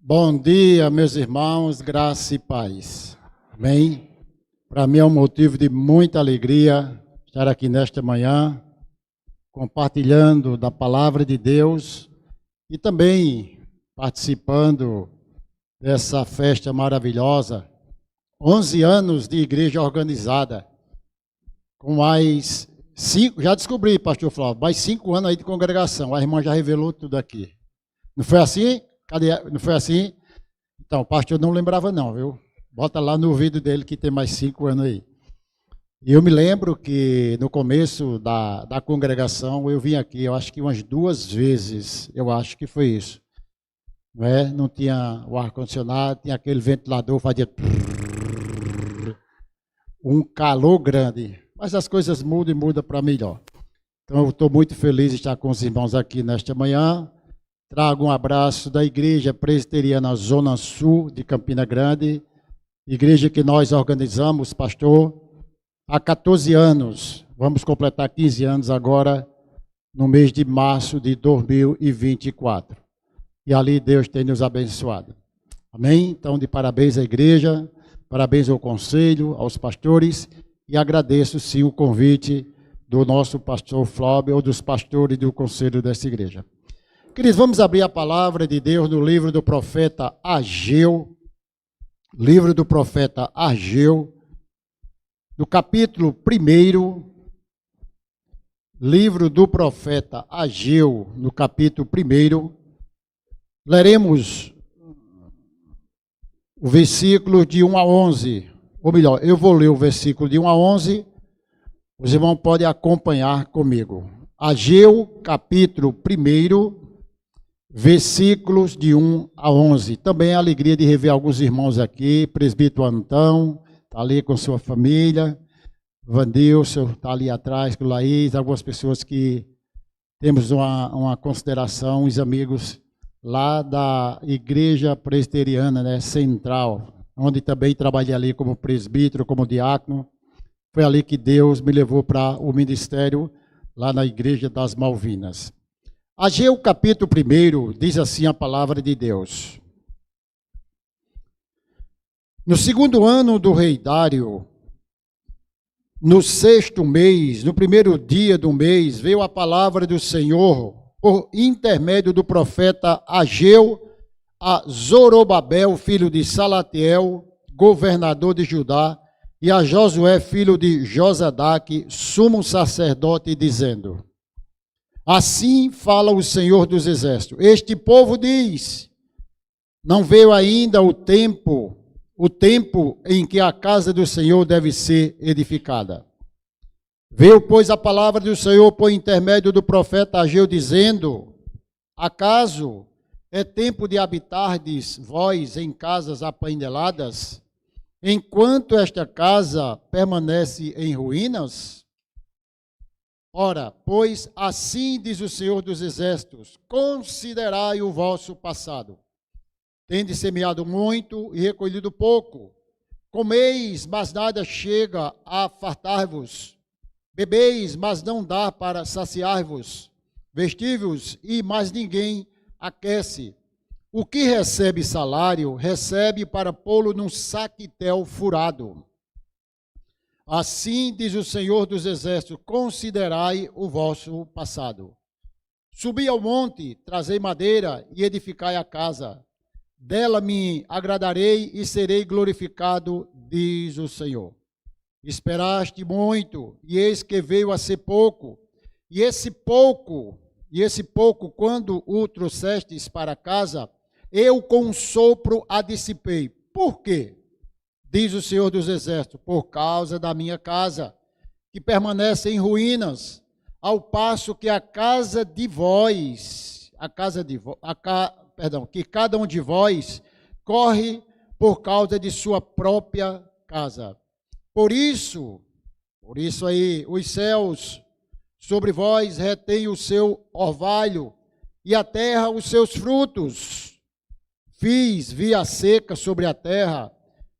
Bom dia, meus irmãos, graça e paz. Amém? Para mim é um motivo de muita alegria estar aqui nesta manhã, compartilhando da palavra de Deus e também participando dessa festa maravilhosa. 11 anos de igreja organizada, com mais 5, já descobri, pastor Flávio, mais 5 anos aí de congregação. A irmã já revelou tudo aqui. Não foi assim? Não foi assim? Então, o pastor não lembrava não, viu? Bota lá no ouvido dele que tem mais 5 anos aí. E eu me lembro que no começo da congregação eu vim aqui, eu acho que umas 2 vezes, eu acho que foi isso. Não é? Não tinha o ar-condicionado, tinha aquele ventilador, fazia um calor grande. Mas as coisas mudam e mudam para melhor. Então eu estou muito feliz de estar com os irmãos aqui nesta manhã. Trago um abraço da Igreja Presbiteriana Zona Sul de Campina Grande, igreja que nós organizamos, pastor, há 14 anos. Vamos completar 15 anos agora, no mês de março de 2024. E ali Deus tem nos abençoado. Amém? Então, de parabéns à igreja, parabéns ao conselho, aos pastores, e agradeço sim o convite do nosso pastor Flávio, ou dos pastores do conselho dessa igreja. Queridos, vamos abrir a palavra de Deus no livro do profeta Ageu, no capítulo 1, livro do profeta Ageu, no capítulo 1, leremos o versículo de 1 a 11, ou melhor, eu vou ler o versículo de 1 a 11, os irmãos podem acompanhar comigo. Ageu, capítulo 1, versículos de 1 a 11. Também é a alegria de rever alguns irmãos aqui, presbítero Antão, está ali com sua família, Vandilson está ali atrás, com Laís, algumas pessoas que temos uma consideração, os amigos lá da Igreja Presbiteriana, né, Central, onde também trabalhei ali como presbítero, como diácono. Foi ali que Deus me levou para o ministério, lá na Igreja das Malvinas. Ageu capítulo 1, diz assim a palavra de Deus. No 2º ano do rei Dário, no 6º mês, no 1º dia do mês, veio a palavra do Senhor, por intermédio do profeta Ageu, a Zorobabel, filho de Salatiel, governador de Judá, e a Josué, filho de Josadaque, sumo sacerdote, dizendo: assim fala o Senhor dos Exércitos. Este povo diz: não veio ainda o tempo em que a casa do Senhor deve ser edificada. Veio, pois, a palavra do Senhor por intermédio do profeta Ageu, dizendo: acaso é tempo de habitardes vós em casas apaineladas, enquanto esta casa permanece em ruínas? Ora, pois assim diz o Senhor dos Exércitos: considerai o vosso passado. Tendes semeado muito e recolhido pouco. Comeis, mas nada chega a fartar-vos. Bebeis, mas não dá para saciar-vos. Vestíveis, e mais ninguém aquece. O que recebe salário, recebe para pô-lo num saquitel furado. Assim diz o Senhor dos Exércitos: considerai o vosso passado. Subi ao monte, trazei madeira e edificai a casa. Dela me agradarei e serei glorificado, diz o Senhor. Esperaste muito, e eis que veio a ser pouco. E esse pouco, quando o trouxestes para casa, eu com um sopro a dissipei. Por quê? Diz o Senhor dos Exércitos: por causa da minha casa, que permanece em ruínas, ao passo que que cada um de vós corre por causa de sua própria casa. Por isso aí, os céus sobre vós retêm o seu orvalho, e a terra os seus frutos. Fiz via seca sobre a terra,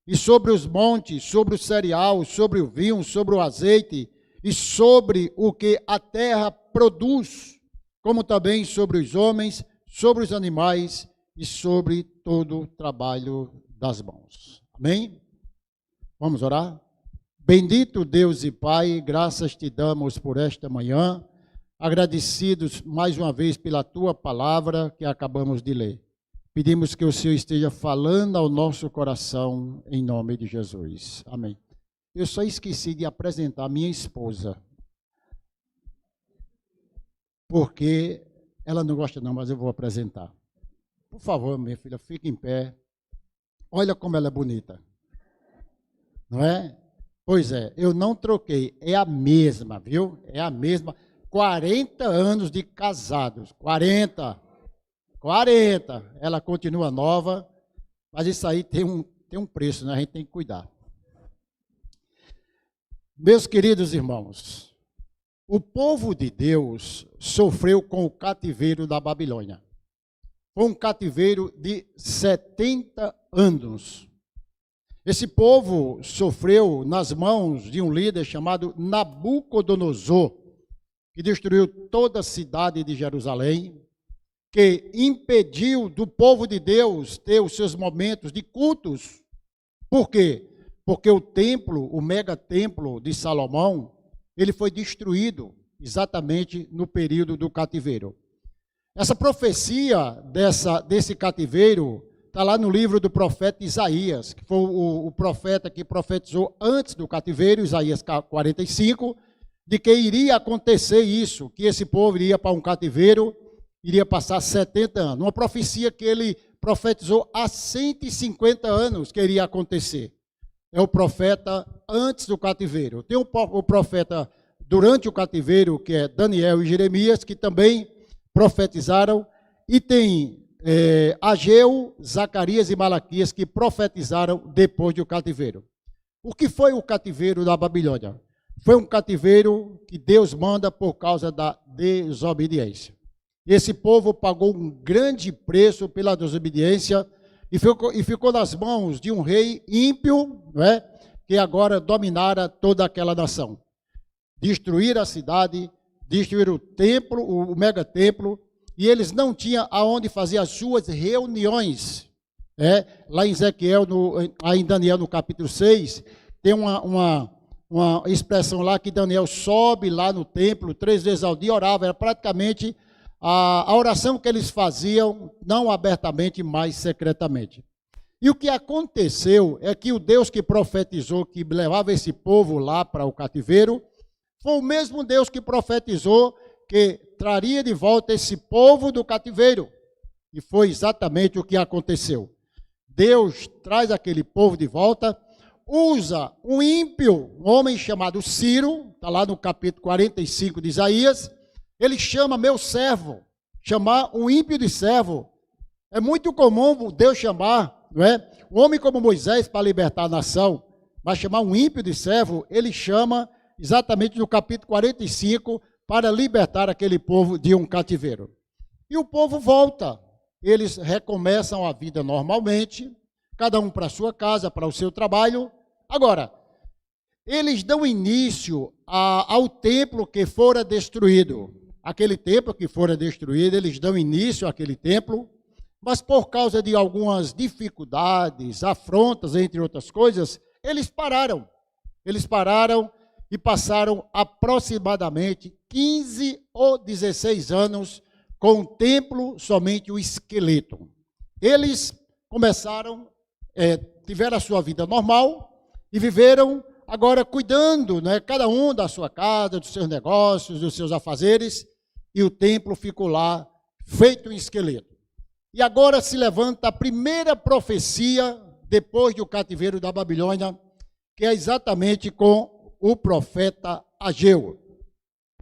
e sobre os montes, sobre o cereal, sobre o vinho, sobre o azeite, e sobre o que a terra produz, como também sobre os homens, sobre os animais e sobre todo o trabalho das mãos. Amém? Vamos orar? Bendito Deus e Pai, graças te damos por esta manhã, agradecidos mais uma vez pela tua palavra que acabamos de ler. Pedimos que o Senhor esteja falando ao nosso coração, em nome de Jesus. Amém. Eu só esqueci de apresentar minha esposa, porque ela não gosta não, mas eu vou apresentar. Por favor, minha filha, fique em pé. Olha como ela é bonita. Não é? Pois é, eu não troquei, é a mesma, viu? É a mesma. 40 anos de casados, 40. Ela continua nova, mas isso aí tem um preço, né? A gente tem que cuidar. Meus queridos irmãos, o povo de Deus sofreu com o cativeiro da Babilônia. Foi um cativeiro de 70 anos. Esse povo sofreu nas mãos de um líder chamado Nabucodonosor, que destruiu toda a cidade de Jerusalém, que impediu do povo de Deus ter os seus momentos de cultos. Por quê? Porque o templo, o megatemplo de Salomão, ele foi destruído exatamente no período do cativeiro. Essa profecia desse cativeiro está lá no livro do profeta Isaías, que foi o profeta que profetizou antes do cativeiro, Isaías 45, de que iria acontecer isso, que esse povo iria para um cativeiro, iria passar 70 anos. Uma profecia que ele profetizou há 150 anos que iria acontecer. É o profeta antes do cativeiro. Tem o profeta durante o cativeiro, que é Daniel e Jeremias, que também profetizaram. E tem Ageu, Zacarias e Malaquias, que profetizaram depois do cativeiro. O que foi o cativeiro da Babilônia? Foi um cativeiro que Deus manda por causa da desobediência. Esse povo pagou um grande preço pela desobediência e ficou nas mãos de um rei ímpio, não é? Que agora dominara toda aquela nação. Destruir a cidade, destruir o templo, o megatemplo, e eles não tinham aonde fazer as suas reuniões. Lá em Ezequiel, em Daniel, no capítulo 6, tem uma expressão lá que Daniel sobe lá no templo 3 vezes ao dia, orava, era praticamente a oração que eles faziam, não abertamente, mas secretamente. E o que aconteceu é que o Deus que profetizou que levava esse povo lá para o cativeiro, foi o mesmo Deus que profetizou que traria de volta esse povo do cativeiro. E foi exatamente o que aconteceu. Deus traz aquele povo de volta, usa um ímpio, um homem chamado Ciro, está lá no capítulo 45 de Isaías. Ele chama meu servo. Chamar um ímpio de servo. É muito comum Deus chamar, não é? Um homem como Moisés para libertar a nação, mas chamar um ímpio de servo, ele chama exatamente no capítulo 45 para libertar aquele povo de um cativeiro. E o povo volta. Eles recomeçam a vida normalmente, cada um para a sua casa, para o seu trabalho. Agora, eles dão início ao templo que fora destruído. Aquele templo que fora destruído, eles dão início àquele templo, mas por causa de algumas dificuldades, afrontas, entre outras coisas, eles pararam. Eles pararam e passaram aproximadamente 15 ou 16 anos com o templo somente o esqueleto. Eles começaram, tiveram a sua vida normal e viveram agora cuidando, né, cada um da sua casa, dos seus negócios, dos seus afazeres, e o templo ficou lá, feito um esqueleto. E agora se levanta a primeira profecia, depois do cativeiro da Babilônia, que é exatamente com o profeta Ageu.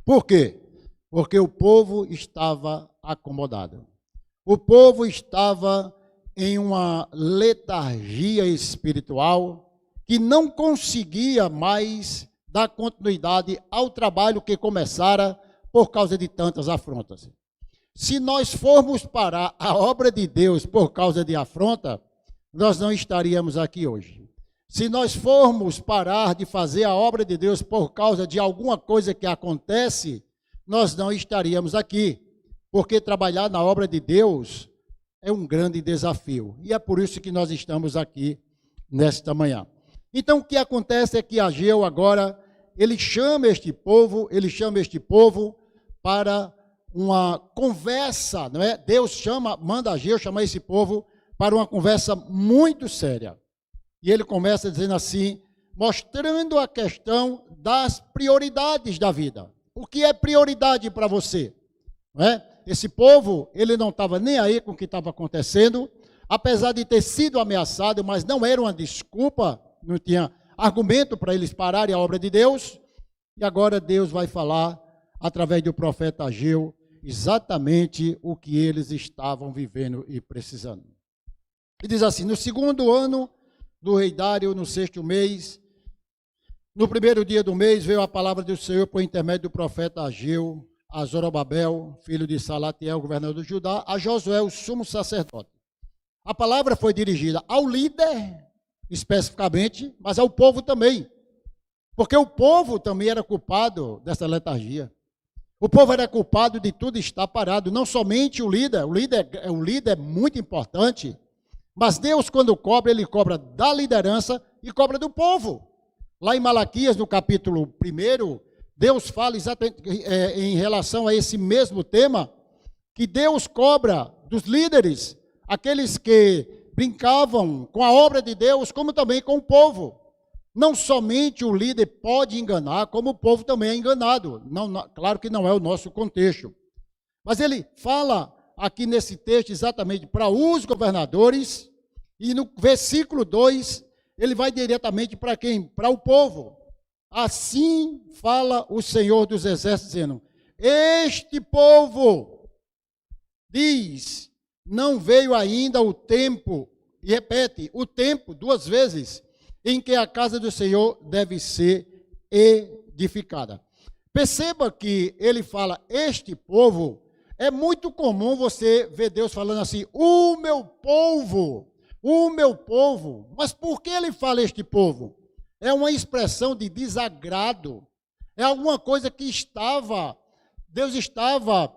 Por quê? Porque o povo estava acomodado. O povo estava em uma letargia espiritual que não conseguia mais dar continuidade ao trabalho que começara por causa de tantas afrontas. Se nós formos parar a obra de Deus por causa de afronta, nós não estaríamos aqui hoje. Se nós formos parar de fazer a obra de Deus por causa de alguma coisa que acontece, nós não estaríamos aqui. Porque trabalhar na obra de Deus é um grande desafio. E é por isso que nós estamos aqui nesta manhã. Então, o que acontece é que Ageu agora, ele chama este povo para uma conversa, não é? Deus manda Ageu chamar esse povo para uma conversa muito séria. E ele começa dizendo assim, mostrando a questão das prioridades da vida. O que é prioridade para você? Não é? Esse povo, ele não estava nem aí com o que estava acontecendo, apesar de ter sido ameaçado, mas não era uma desculpa, não tinha argumento para eles pararem a obra de Deus. E agora Deus vai falar, através do profeta Ageu, exatamente o que eles estavam vivendo e precisando. E diz assim, no segundo ano do rei Dário, no 6º mês, no primeiro dia do mês, veio a palavra do Senhor por intermédio do profeta Ageu, a Zorobabel, filho de Salatiel, governador de Judá, a Josué, o sumo sacerdote. A palavra foi dirigida ao líder, especificamente, mas ao povo também. Porque o povo também era culpado dessa letargia. O povo era culpado de tudo estar parado, não somente o líder é muito importante, mas Deus, quando cobra, ele cobra da liderança e cobra do povo. Lá em Malaquias, no capítulo 1, Deus fala exatamente em relação a esse mesmo tema, que Deus cobra dos líderes, aqueles que brincavam com a obra de Deus, como também com o povo. Não somente o líder pode enganar, como o povo também é enganado. Claro que não é o nosso contexto. Mas ele fala aqui nesse texto exatamente para os governadores, e no versículo 2, ele vai diretamente para quem? Para o povo. Assim fala o Senhor dos Exércitos, dizendo, este povo diz, não veio ainda o tempo, e repete, o tempo 2 vezes, em que a casa do Senhor deve ser edificada. Perceba que ele fala, este povo, é muito comum você ver Deus falando assim, o meu povo, mas por que ele fala este povo? É uma expressão de desagrado, é alguma coisa que Deus estava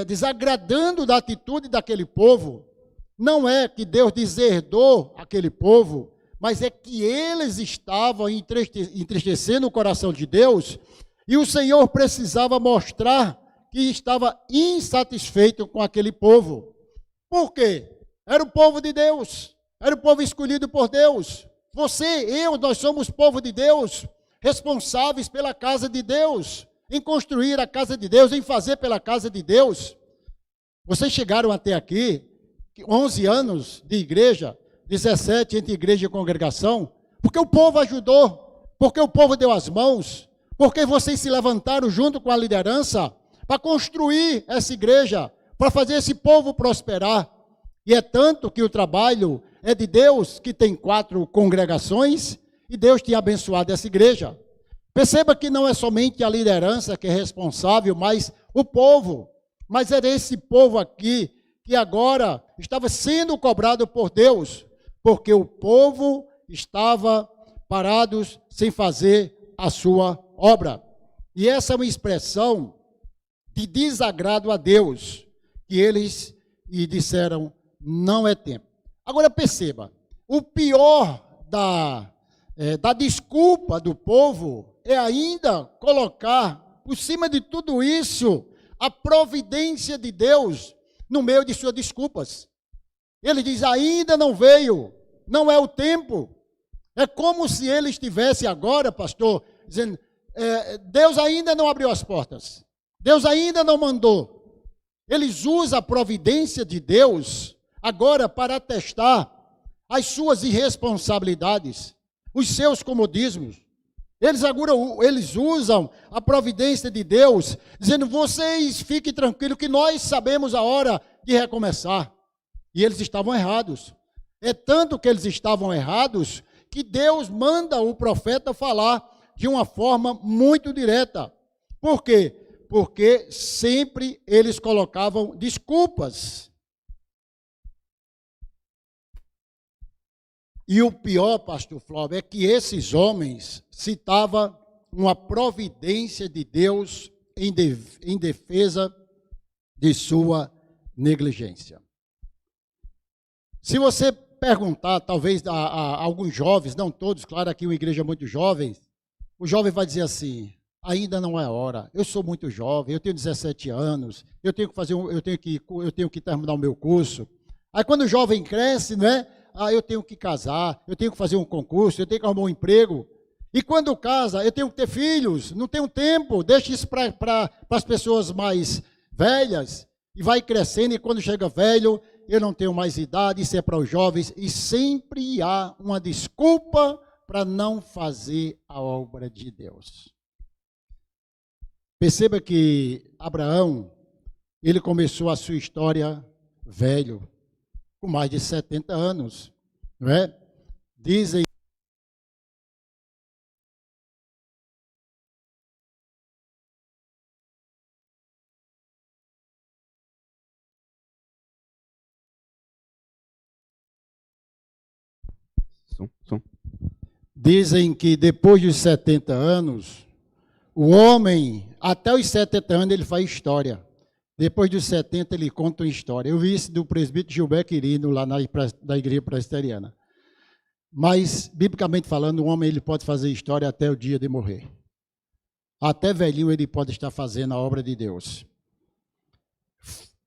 desagradando da atitude daquele povo. Não é que Deus deserdou aquele povo, mas é que eles estavam entristecendo o coração de Deus, e o Senhor precisava mostrar que estava insatisfeito com aquele povo. Por quê? Era o povo de Deus, era o povo escolhido por Deus. Nós somos povo de Deus, responsáveis pela casa de Deus, em construir a casa de Deus, em fazer pela casa de Deus. Vocês chegaram até aqui, 11 anos de igreja, 17 entre igreja e congregação, porque o povo ajudou, porque o povo deu as mãos, porque vocês se levantaram junto com a liderança para construir essa igreja, para fazer esse povo prosperar. E é tanto que o trabalho é de Deus, que tem 4 congregações, e Deus tinha abençoado essa igreja. Perceba que não é somente a liderança que é responsável, mas o povo. Mas era esse povo aqui que agora estava sendo cobrado por Deus, porque o povo estava parados sem fazer a sua obra. E essa é uma expressão de desagrado a Deus, que eles disseram, não é tempo. Agora perceba, o pior da desculpa do povo é ainda colocar, por cima de tudo isso, a providência de Deus no meio de suas desculpas. Ele diz, ainda não veio, não é o tempo. É como se ele estivesse agora, pastor, dizendo, Deus ainda não abriu as portas, Deus ainda não mandou. Eles usam a providência de Deus agora para atestar as suas irresponsabilidades, os seus comodismos. Eles usam a providência de Deus, dizendo, vocês fiquem tranquilos que nós sabemos a hora de recomeçar. E eles estavam errados. É tanto que eles estavam errados, que Deus manda o profeta falar de uma forma muito direta. Por quê? Porque sempre eles colocavam desculpas. E o pior, pastor Flávio, é que esses homens citavam uma providência de Deus em defesa de sua negligência. Se você perguntar, talvez, a alguns jovens, não todos, claro, aqui uma igreja muito jovem, o jovem vai dizer assim: ainda não é hora, eu sou muito jovem, eu tenho 17 anos, eu tenho que terminar o meu curso. Aí quando o jovem cresce, não é? Eu tenho que casar, eu tenho que fazer um concurso, eu tenho que arrumar um emprego. E quando casa, eu tenho que ter filhos, não tenho tempo, deixa isso para as pessoas mais velhas, e vai crescendo, e quando chega velho, eu não tenho mais idade, isso é para os jovens, e sempre há uma desculpa para não fazer a obra de Deus. Perceba que Abraão, ele começou a sua história velho, com mais de 70 anos, não é? Dizem Dizem que depois dos 70 anos, o homem, até os 70 anos, ele faz história. Depois dos 70, ele conta uma história. Eu vi isso do presbítero Gilberto Quirino, lá da igreja presbiteriana. Mas, biblicamente falando, o homem ele pode fazer história até o dia de morrer. Até velhinho ele pode estar fazendo a obra de Deus.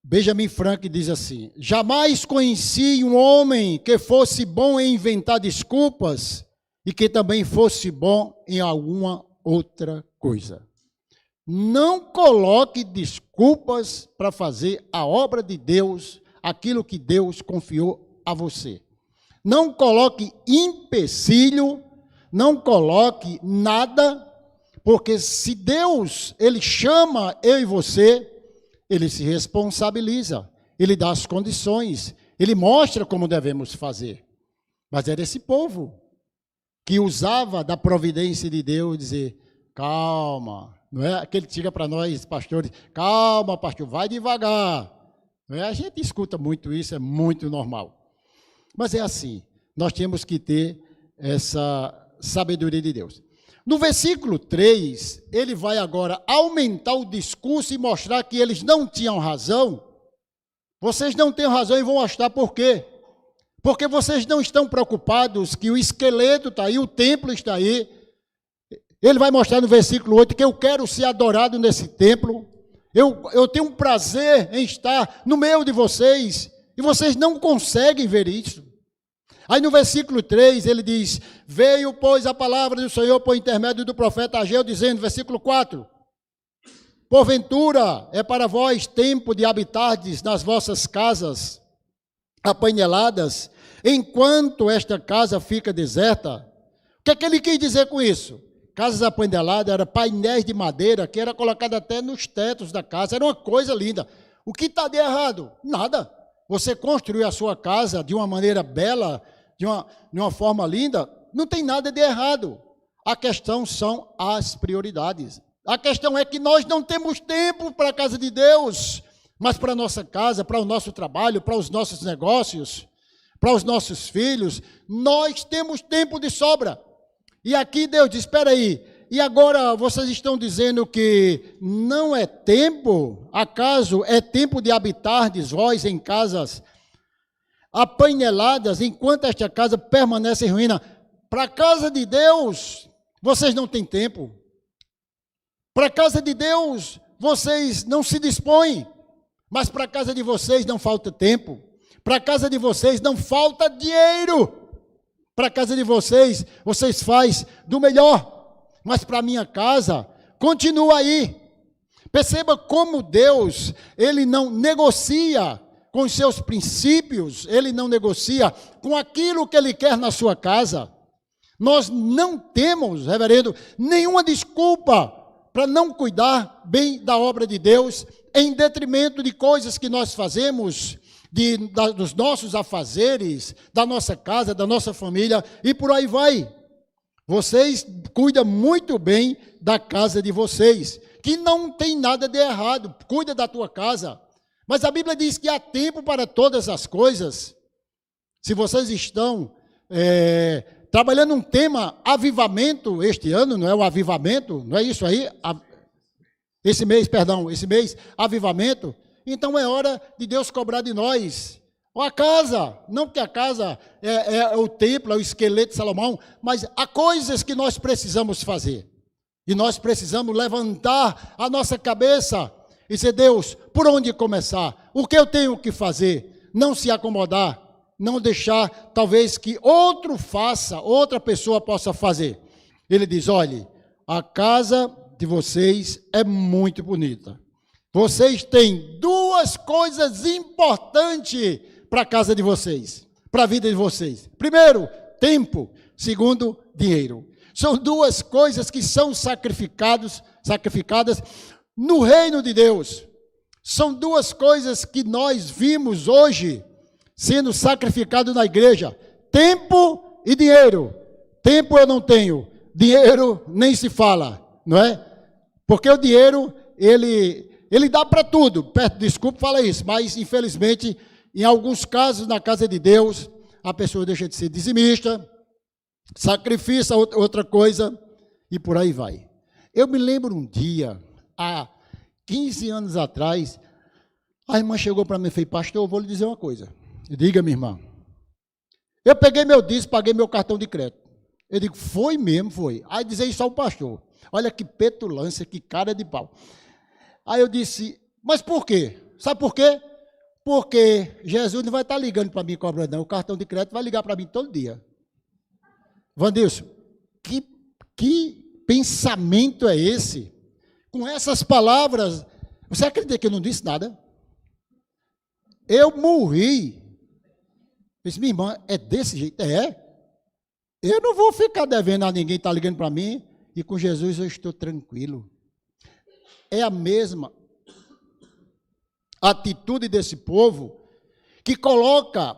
Benjamin Franklin diz assim: jamais conheci um homem que fosse bom em inventar desculpas e que também fosse bom em alguma outra coisa. Não coloque desculpas para fazer a obra de Deus, aquilo que Deus confiou a você. Não coloque empecilho, não coloque nada, porque se Deus, ele chama eu e você, ele se responsabiliza, ele dá as condições, ele mostra como devemos fazer. Mas era esse povo que usava da providência de Deus dizer: calma, não é aquele que chega para nós, pastores: calma, pastor, vai devagar. Não é? A gente escuta muito isso, é muito normal. Mas é assim, nós temos que ter essa sabedoria de Deus. No versículo 3, ele vai agora aumentar o discurso e mostrar que eles não tinham razão. Vocês não têm razão e vão mostrar por quê. Porque vocês não estão preocupados que o esqueleto está aí, o templo está aí. Ele vai mostrar no versículo 8 que eu quero ser adorado nesse templo. Eu tenho um prazer em estar no meio de vocês. E vocês não conseguem ver isso. Aí no versículo 3 ele diz: veio, pois, a palavra do Senhor por intermédio do profeta Ageu, dizendo, versículo 4, porventura é para vós tempo de habitardes nas vossas casas apaineladas, enquanto esta casa fica deserta. O que é que ele quis dizer com isso? Casas apaineladas eram painéis de madeira que era colocado até nos tetos da casa, era uma coisa linda. O que está de errado? Nada. Você construiu a sua casa de uma maneira bela, de uma forma linda, não tem nada de errado. A questão são as prioridades. A questão é que nós não temos tempo para a casa de Deus, mas para a nossa casa, para o nosso trabalho, para os nossos negócios, para os nossos filhos, nós temos tempo de sobra. E aqui Deus diz: espera aí, e agora vocês estão dizendo que não é tempo? Acaso é tempo de habitardes vós em casas apaineladas, enquanto esta casa permanece em ruína? Para a casa de Deus, vocês não têm tempo. Para a casa de Deus, vocês não se dispõem. Mas para a casa de vocês não falta tempo. Para a casa de vocês não falta dinheiro. Para a casa de vocês, vocês fazem do melhor. Mas para a minha casa, continua aí. Perceba como Deus, ele não negocia com os seus princípios, ele não negocia com aquilo que ele quer na sua casa. Nós não temos, reverendo, nenhuma desculpa para não cuidar bem da obra de Deus, em detrimento de coisas que nós fazemos, dos nossos afazeres, da nossa casa, da nossa família, e por aí vai. Vocês cuidam muito bem da casa de vocês, que não tem nada de errado, cuida da tua casa. Mas a Bíblia diz que há tempo para todas as coisas. Se vocês estão trabalhando um tema avivamento este ano, não é o avivamento, não é isso aí? Esse mês, avivamento. Então é hora de Deus cobrar de nós. A casa, não que a casa é o templo, é o esqueleto de Salomão, mas há coisas que nós precisamos fazer. E nós precisamos levantar a nossa cabeça e dizer, Deus, por onde começar? O que eu tenho que fazer? Não se acomodar, não deixar talvez que outro faça, outra pessoa possa fazer. Ele diz, olhe, a casa de vocês é muito bonita. Vocês têm duas coisas importantes para a casa de vocês, para a vida de vocês. Primeiro, tempo. Segundo, dinheiro. São duas coisas que são sacrificadas no reino de Deus. São duas coisas que nós vimos hoje sendo sacrificado na igreja. Tempo e dinheiro. Tempo eu não tenho. Dinheiro nem se fala, não é? Porque o dinheiro, ele dá para tudo. Desculpe falar isso, mas infelizmente, em alguns casos, na casa de Deus, a pessoa deixa de ser dizimista, sacrifica outra coisa e por aí vai. Eu me lembro um dia, há 15 anos atrás, a irmã chegou para mim e fez, pastor, eu vou lhe dizer uma coisa. Diga, minha irmã. Eu peguei meu dízimo, paguei meu cartão de crédito. Eu digo, foi mesmo, foi. Aí dizer isso ao pastor. Olha que petulância, que cara de pau. Aí eu disse, mas por quê? Sabe por quê? Porque Jesus não vai estar ligando para mim cobrando, não. O cartão de crédito vai ligar para mim todo dia. Vandilson, que pensamento é esse? Com essas palavras, você acredita que eu não disse nada? Eu morri. Eu disse, minha irmã, é desse jeito? É. Eu não vou ficar devendo a ninguém, está ligando para mim, e com Jesus eu estou tranquilo. É a mesma atitude desse povo que coloca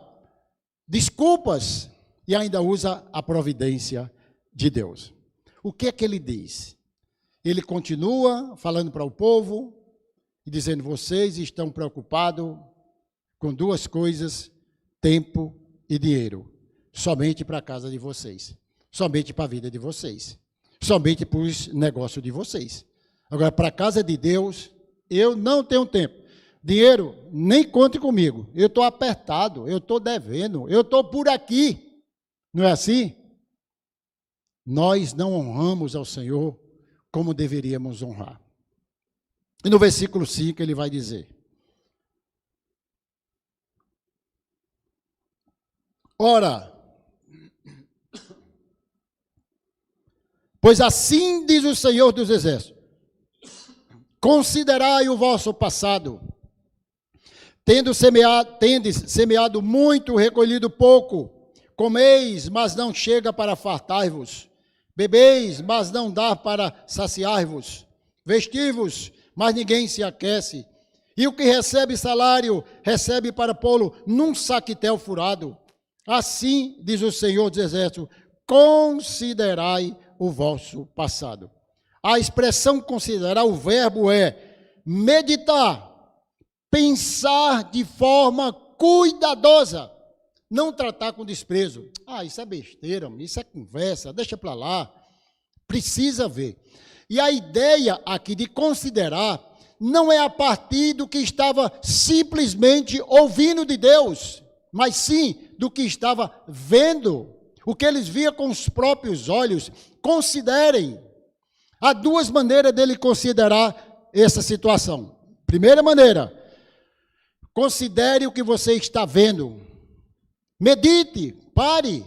desculpas e ainda usa a providência de Deus. O que é que ele diz? Ele continua falando para o povo e dizendo, vocês estão preocupados com duas coisas, tempo e dinheiro. Somente para a casa de vocês, somente para a vida de vocês, somente para os negócios de vocês. Agora, para a casa de Deus, eu não tenho tempo. Dinheiro, nem conte comigo. Eu estou apertado, eu estou devendo, eu estou por aqui. Não é assim? Nós não honramos ao Senhor como deveríamos honrar. E no versículo 5 ele vai dizer, ora, pois assim diz o Senhor dos Exércitos, considerai o vosso passado, tendes semeado muito, recolhido pouco, comeis, mas não chega para fartar-vos, bebeis, mas não dá para saciar-vos, vestivos, mas ninguém se aquece, e o que recebe salário, recebe para pô-lo num saquetel furado. Assim diz o Senhor dos Exércitos, considerai o vosso passado. A expressão considerar, o verbo é meditar, pensar de forma cuidadosa, não tratar com desprezo. Ah, isso é besteira, isso é conversa, deixa para lá. Precisa ver. E a ideia aqui de considerar não é a partir do que estava simplesmente ouvindo de Deus, mas sim do que estava vendo, o que eles viam com os próprios olhos. Considerem. Há duas maneiras dele considerar essa situação. Primeira maneira, considere o que você está vendo. Medite, pare.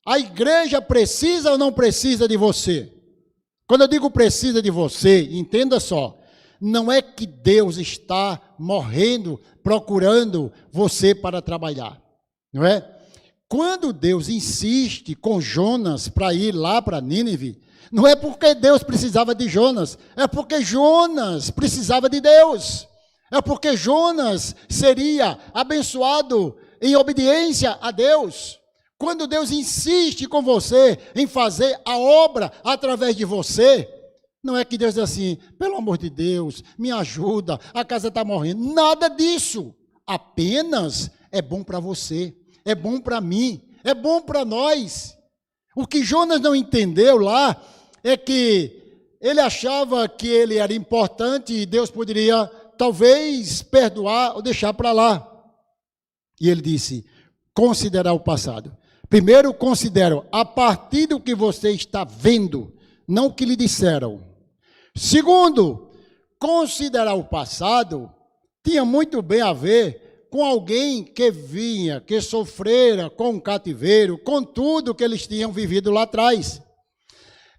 A igreja precisa ou não precisa de você? Quando eu digo precisa de você, entenda só, não é que Deus está morrendo, procurando você para trabalhar, não é? Quando Deus insiste com Jonas para ir lá para Nínive, não é porque Deus precisava de Jonas, é porque Jonas precisava de Deus. É porque Jonas seria abençoado em obediência a Deus. Quando Deus insiste com você em fazer a obra através de você, não é que Deus diz assim, pelo amor de Deus, me ajuda, a casa está morrendo. Nada disso. Apenas é bom para você, é bom para mim, é bom para nós. O que Jonas não entendeu lá é que ele achava que ele era importante e Deus poderia talvez perdoar ou deixar para lá. E ele disse, considerar o passado. Primeiro, considero a partir do que você está vendo, não o que lhe disseram. Segundo, considerar o passado tinha muito bem a ver com alguém que vinha, que sofrera com o cativeiro, com tudo que eles tinham vivido lá atrás.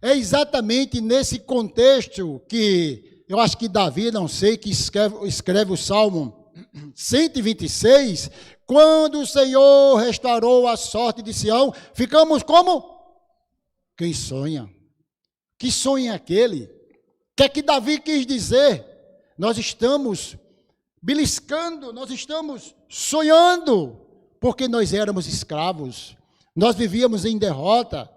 É exatamente nesse contexto que eu acho que Davi, não sei, que escreve o Salmo 126, quando o Senhor restaurou a sorte de Sião, ficamos como? Quem sonha? Que sonho é aquele? O que é que Davi quis dizer? Nós estamos beliscando, nós estamos sonhando, porque nós éramos escravos, nós vivíamos em derrota.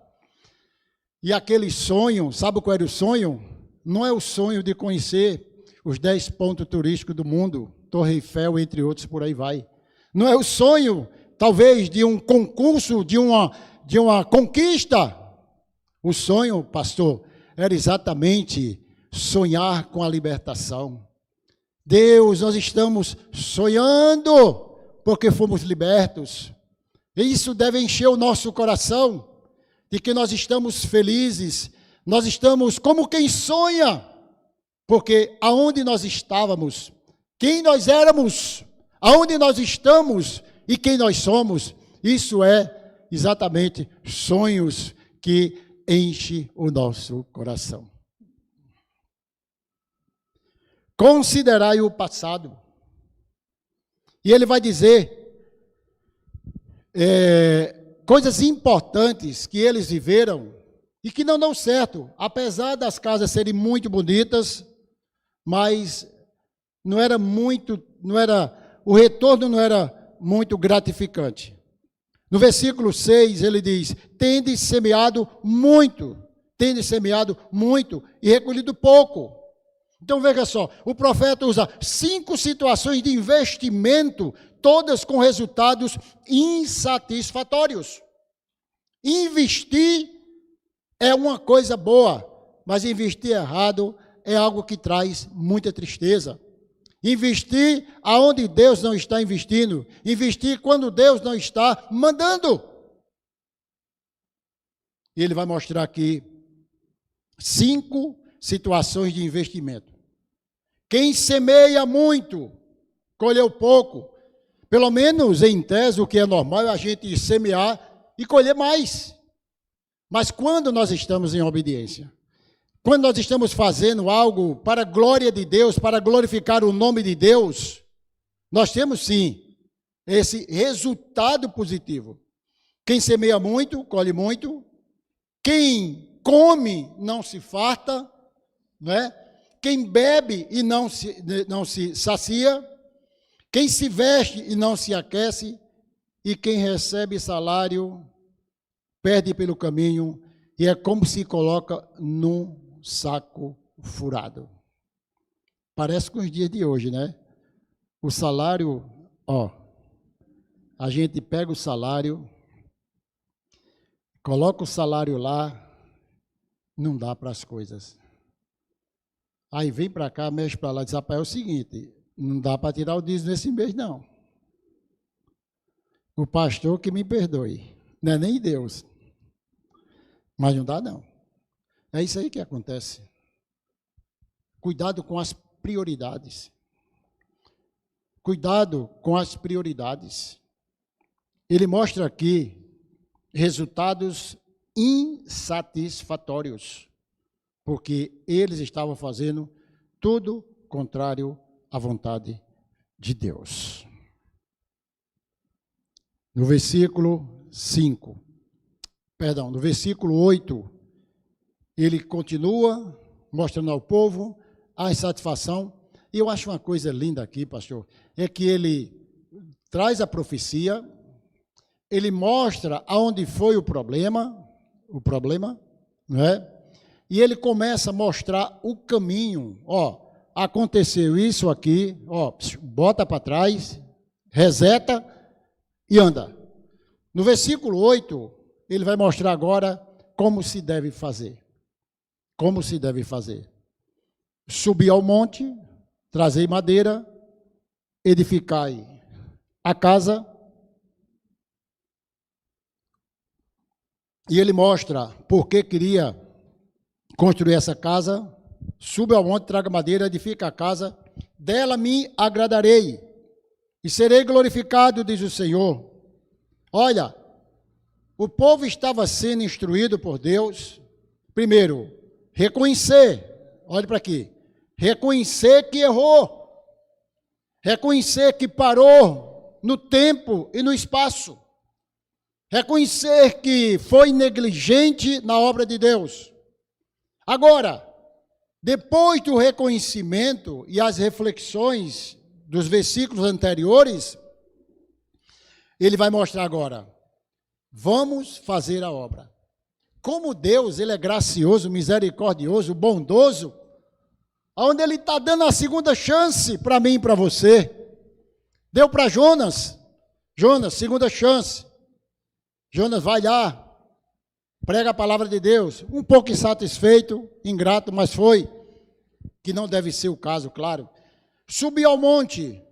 E aquele sonho, sabe qual era o sonho? Não é o sonho de conhecer os 10 pontos turísticos do mundo, Torre Eiffel, entre outros, por aí vai. Não é o sonho, talvez, de um concurso, de uma conquista. O sonho, pastor, era exatamente sonhar com a libertação. Deus, nós estamos sonhando porque fomos libertos. E isso deve encher o nosso coração, de que nós estamos felizes, nós estamos como quem sonha, porque aonde nós estávamos, quem nós éramos, aonde nós estamos e quem nós somos, isso é exatamente sonhos que enchem o nosso coração. Considerai o passado. E ele vai dizer coisas importantes que eles viveram e que não dão certo, apesar das casas serem muito bonitas, mas o retorno não era muito gratificante. No versículo 6 ele diz, tendes semeado muito e recolhido pouco. Então veja só, o profeta usa 5 situações de investimento, todas com resultados insatisfatórios. Investir é uma coisa boa, mas investir errado é algo que traz muita tristeza. Investir aonde Deus não está investindo, investir quando Deus não está mandando. E ele vai mostrar aqui 5 situações de investimento. Quem semeia muito, colheu pouco. Pelo menos em tese, o que é normal é a gente semear e colher mais. Mas quando nós estamos em obediência, quando nós estamos fazendo algo para a glória de Deus, para glorificar o nome de Deus, nós temos sim esse resultado positivo. Quem semeia muito, colhe muito. Quem come, não se farta, não é? Quem bebe e não se sacia, quem se veste e não se aquece, e quem recebe salário, perde pelo caminho, e é como se coloca num saco furado. Parece com os dias de hoje, né? O salário, a gente pega o salário, coloca o salário lá, não dá para as coisas. Aí vem para cá, mexe para lá, diz, rapaz, é o seguinte, não dá para tirar o dízimo nesse mês, não. O pastor que me perdoe, não é nem Deus. Mas não dá, não. É isso aí que acontece. Cuidado com as prioridades. Cuidado com as prioridades. Ele mostra aqui resultados insatisfatórios, porque eles estavam fazendo tudo contrário à vontade de Deus. No versículo 8, ele continua mostrando ao povo a insatisfação. E eu acho uma coisa linda aqui, pastor, é que ele traz a profecia, ele mostra aonde foi o problema, não é? E ele começa a mostrar o caminho. Aconteceu isso aqui, bota para trás, reseta e anda. No versículo 8, ele vai mostrar agora como se deve fazer. Como se deve fazer. Subir ao monte, trazer madeira, edificai a casa, E ele mostra por que queria construir essa casa. Suba ao monte, traga madeira, edifica a casa, dela me agradarei e serei glorificado, diz o Senhor. Olha, o povo estava sendo instruído por Deus, primeiro, reconhecer, olhe para aqui, reconhecer que errou, reconhecer que parou no tempo e no espaço, reconhecer que foi negligente na obra de Deus. Agora, depois do reconhecimento e as reflexões dos versículos anteriores, ele vai mostrar agora, vamos fazer a obra. Como Deus, ele é gracioso, misericordioso, bondoso, onde ele está dando a segunda chance para mim e para você. Deu para Jonas, segunda chance. Jonas vai lá, prega a palavra de Deus, um pouco insatisfeito, ingrato, mas foi, que não deve ser o caso, claro. Subiu ao monte,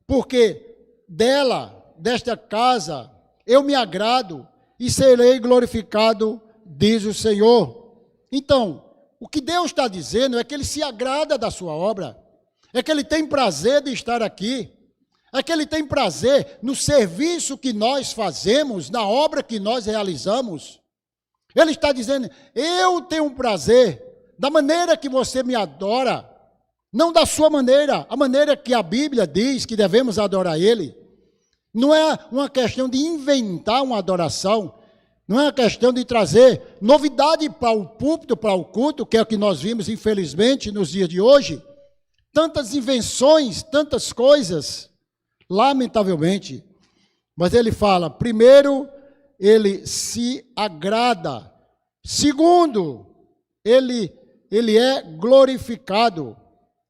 porque desta casa, eu me agrado e serei glorificado, diz o Senhor. Então, o que Deus está dizendo é que Ele se agrada da sua obra, é que Ele tem prazer de estar aqui, é que Ele tem prazer no serviço que nós fazemos, na obra que nós realizamos. Ele está dizendo, eu tenho prazer da maneira que você me adora, não da sua maneira, a maneira que a Bíblia diz que devemos adorar Ele. Não é uma questão de inventar uma adoração, não é uma questão de trazer novidade para o púlpito, para o culto, que é o que nós vimos, infelizmente, nos dias de hoje. Tantas invenções, tantas coisas, lamentavelmente. Mas ele fala, primeiro, ele se agrada. Segundo, ele é glorificado.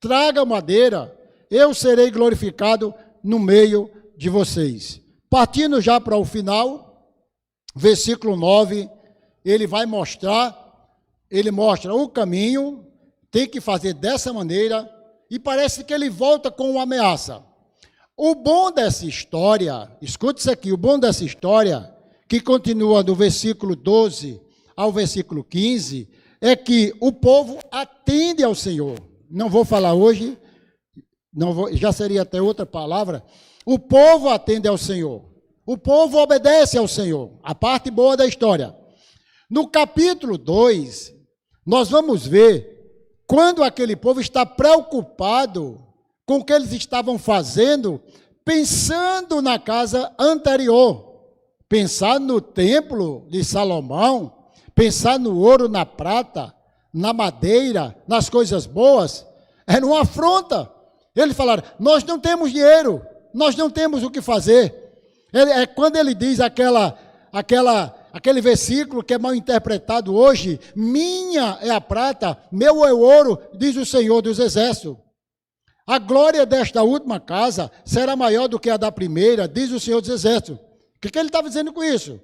Traga madeira, eu serei glorificado no meio de vocês. Partindo já para o final, versículo 9, ele mostra o caminho, tem que fazer dessa maneira, e parece que ele volta com uma ameaça. O bom dessa história, escute isso aqui, o bom dessa história, que continua do versículo 12 ao versículo 15, é que o povo atende ao Senhor. Não vou falar hoje, já seria até outra palavra. O povo atende ao Senhor. O povo obedece ao Senhor. A parte boa da história. No capítulo 2, nós vamos ver quando aquele povo está preocupado com o que eles estavam fazendo, pensando na casa anterior, pensar no templo de Salomão, pensar no ouro, na prata, na madeira, nas coisas boas, era uma afronta. Eles falaram, nós não temos dinheiro, nós não temos o que fazer. É quando ele diz aquele versículo que é mal interpretado hoje, minha é a prata, meu é o ouro, diz o Senhor dos Exércitos. A glória desta última casa será maior do que a da primeira, diz o Senhor dos Exércitos. O que ele estava dizendo com isso?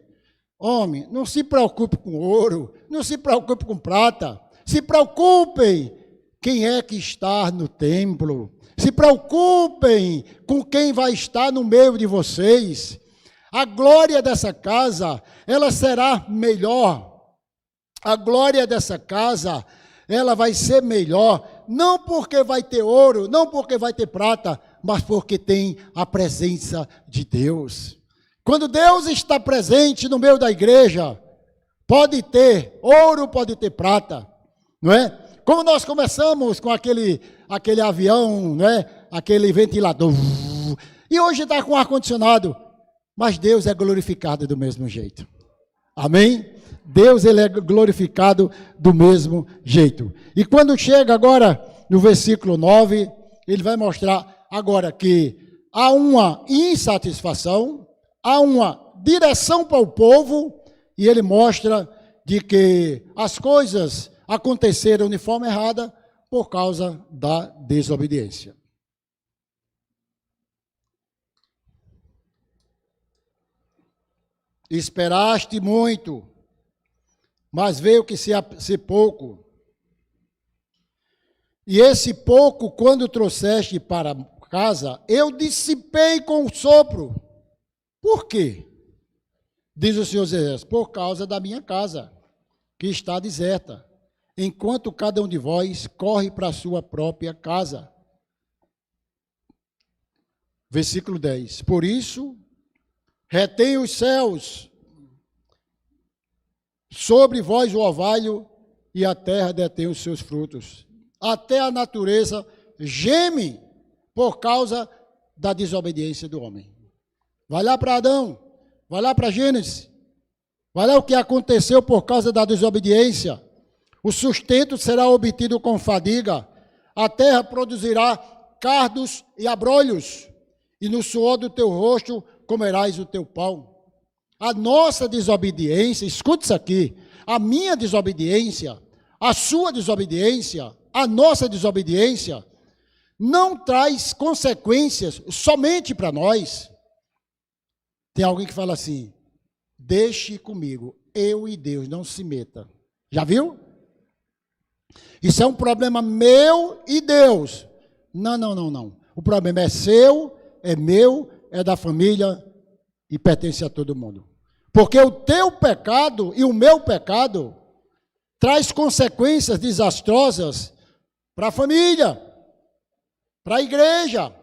Homem, não se preocupe com ouro, não se preocupe com prata, se preocupem quem é que está no templo, se preocupem com quem vai estar no meio de vocês. A glória dessa casa, ela será melhor. A glória dessa casa, ela vai ser melhor, não porque vai ter ouro, não porque vai ter prata, mas porque tem a presença de Deus. Quando Deus está presente no meio da igreja, pode ter ouro, pode ter prata, não é? Como nós começamos com aquele avião, não é? Aquele ventilador, e hoje está com ar-condicionado, mas Deus é glorificado do mesmo jeito. Amém? Deus, ele é glorificado do mesmo jeito. E quando chega agora no versículo 9, ele vai mostrar agora que há uma insatisfação, há uma direção para o povo, e ele mostra de que as coisas aconteceram de forma errada por causa da desobediência. Esperaste muito, mas veio que se pouco. E esse pouco, quando trouxeste para casa, eu dissipei com o sopro. Por quê? Diz o Senhor Exércitos, por causa da minha casa, que está deserta, enquanto cada um de vós corre para a sua própria casa. Versículo 10. Por isso, retém os céus sobre vós o orvalho, e a terra detém os seus frutos. Até a natureza geme por causa da desobediência do homem. Vai lá para Adão, vai lá para Gênesis, vai lá o que aconteceu por causa da desobediência. O sustento será obtido com fadiga, a terra produzirá cardos e abrolhos, e no suor do teu rosto comerás o teu pão. A nossa desobediência, escute isso aqui, a minha desobediência, a sua desobediência, a nossa desobediência, não traz consequências somente para nós. Tem alguém que fala assim, deixe comigo, eu e Deus, não se meta. Já viu? Isso é um problema meu e Deus. Não. O problema é seu, é meu, é da família e pertence a todo mundo. Porque o teu pecado e o meu pecado traz consequências desastrosas para a família, para a igreja,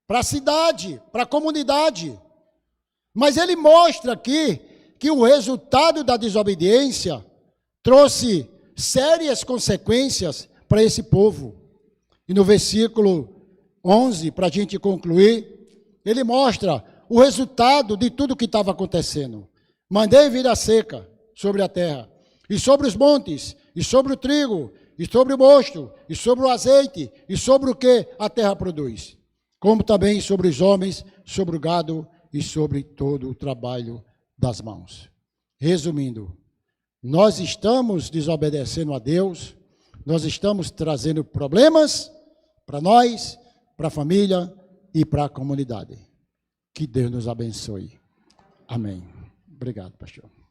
para a cidade, para a comunidade. Mas ele mostra aqui que o resultado da desobediência trouxe sérias consequências para esse povo. E no versículo 11, para a gente concluir, ele mostra o resultado de tudo que estava acontecendo. Mandei vir a seca sobre a terra, e sobre os montes, e sobre o trigo, e sobre o mosto, e sobre o azeite, e sobre o que a terra produz, como também sobre os homens, sobre o gado, e sobre todo o trabalho das mãos. Resumindo, nós estamos desobedecendo a Deus, nós estamos trazendo problemas para nós, para a família e para a comunidade. Que Deus nos abençoe. Amém. Obrigado, pastor.